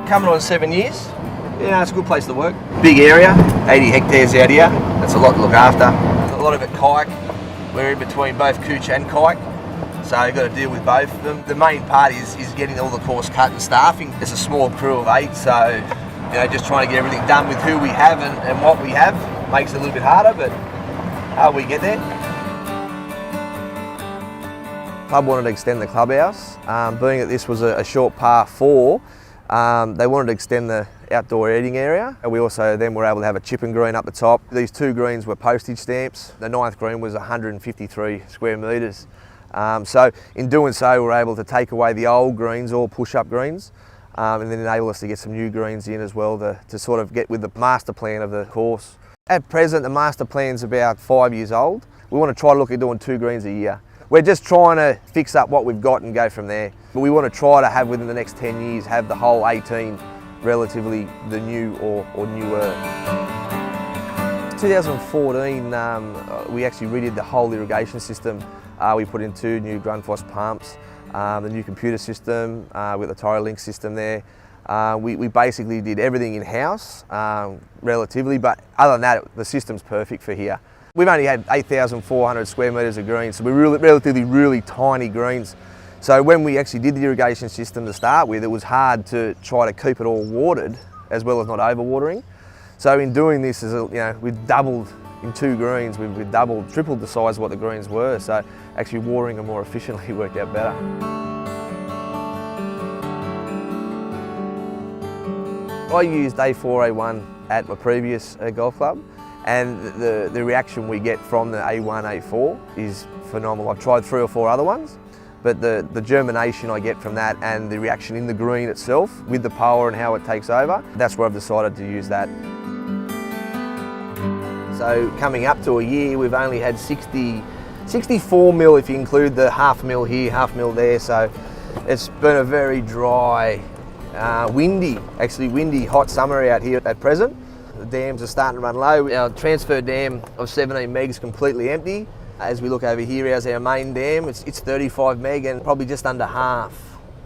coming on 7 years. Yeah, it's a good place to work. Big area, 80 hectares out here. That's a lot to look after. A lot of it kayak. We're in between both couch and kayak, so you've got to deal with both of them. The main part is getting all the course cut and staffing. It's a small crew of 8, so just trying to get everything done with who we have and what we have makes it a little bit harder, but we get there. Club wanted to extend the clubhouse. Being that this was a short par 4, they wanted to extend the outdoor eating area. And we also then were able to have a chip and green up the top. These 2 greens were postage stamps. The 9th green was 153 square metres. So in doing so, we were able to take away the old greens, all push-up greens, and then enable us to get some new greens in as well to sort of get with the master plan of the course. At present, the master plan's about 5 years old. We want to try to look at doing 2 greens a year. We're just trying to fix up what we've got and go from there. But we want to try to have within the next 10 years, have the whole 18 relatively the new or newer. 2014, we actually redid the whole irrigation system. We put in 2 new Grundfos pumps, the new computer system with the Tyrolink system there. We basically did everything in-house, relatively, but other than that, the system's perfect for here. We've only had 8,400 square metres of greens, so we're relatively really tiny greens. So when we actually did the irrigation system to start with, it was hard to try to keep it all watered as well as not overwatering. So in doing this, we've doubled in 2 greens, we've tripled the size of what the greens were. So actually watering them more efficiently worked out better. I used A4, A1 at my previous golf club. And the reaction we get from the A1, A4 is phenomenal. I've tried 3 or 4 other ones, but the germination I get from that and the reaction in the green itself with the power and how it takes over, that's where I've decided to use that. So coming up to a year, we've only had 64 mil if you include the half mil here, half mil there. So it's been a very dry, windy, hot summer out here at present. The dams are starting to run low. Our transfer dam of 17 meg is completely empty. As we look over here, here's our main dam. It's 35 meg and probably just under half.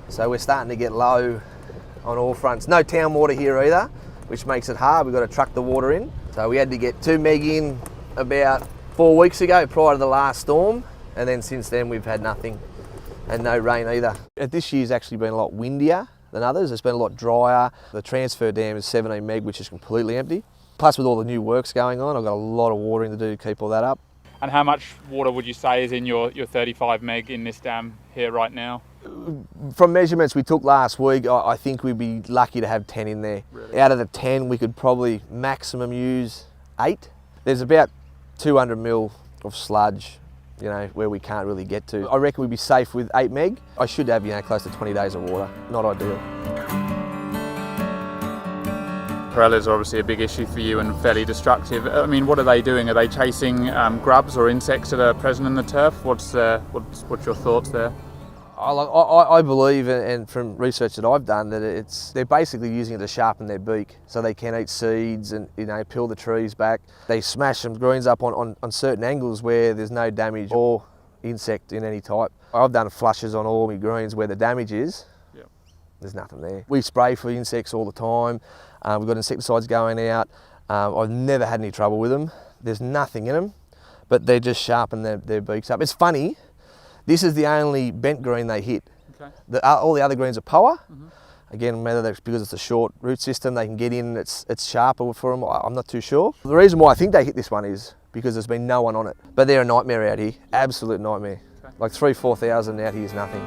So we're starting to get low on all fronts. No town water here either, which makes it hard. We've got to truck the water in. So we had to get 2 meg in about 4 weeks ago prior to the last storm. And then since then we've had nothing and no rain either. This year's actually been a lot windier than others. It's been a lot drier. The transfer dam is 17 meg, which is completely empty. Plus with all the new works going on, I've got a lot of watering to do to keep all that up. And how much water would you say is in your 35 meg in this dam here right now? From measurements we took last week, I think we'd be lucky to have 10 in there. Really? Out of the 10, we could probably maximum use 8. There's about 200 mil of sludge, where we can't really get to. I reckon we'd be safe with 8 meg. I should have, close to 20 days of water. Not ideal. Corellas are obviously a big issue for you and fairly destructive. I mean, what are they doing? Are they chasing grubs or insects that are present in the turf? What's your thoughts there? I believe, and from research that I've done, that they're basically using it to sharpen their beak, so they can eat seeds and peel the trees back. They smash some greens up on certain angles where there's no damage or insect in any type. I've done flushes on all my greens where the damage is. Yep. There's nothing there. We spray for insects all the time. We've got insecticides going out. I've never had any trouble with them. There's nothing in them, but they just sharpen their beaks up. It's funny. This is the only bent green they hit. Okay. All the other greens are power. Mm-hmm. Again, whether that's because it's a short root system, they can get in, it's sharper for them, I'm not too sure. The reason why I think they hit this one is because there's been no one on it. But they're a nightmare out here, absolute nightmare. Okay. Like 3,000 to 4,000 out here is nothing.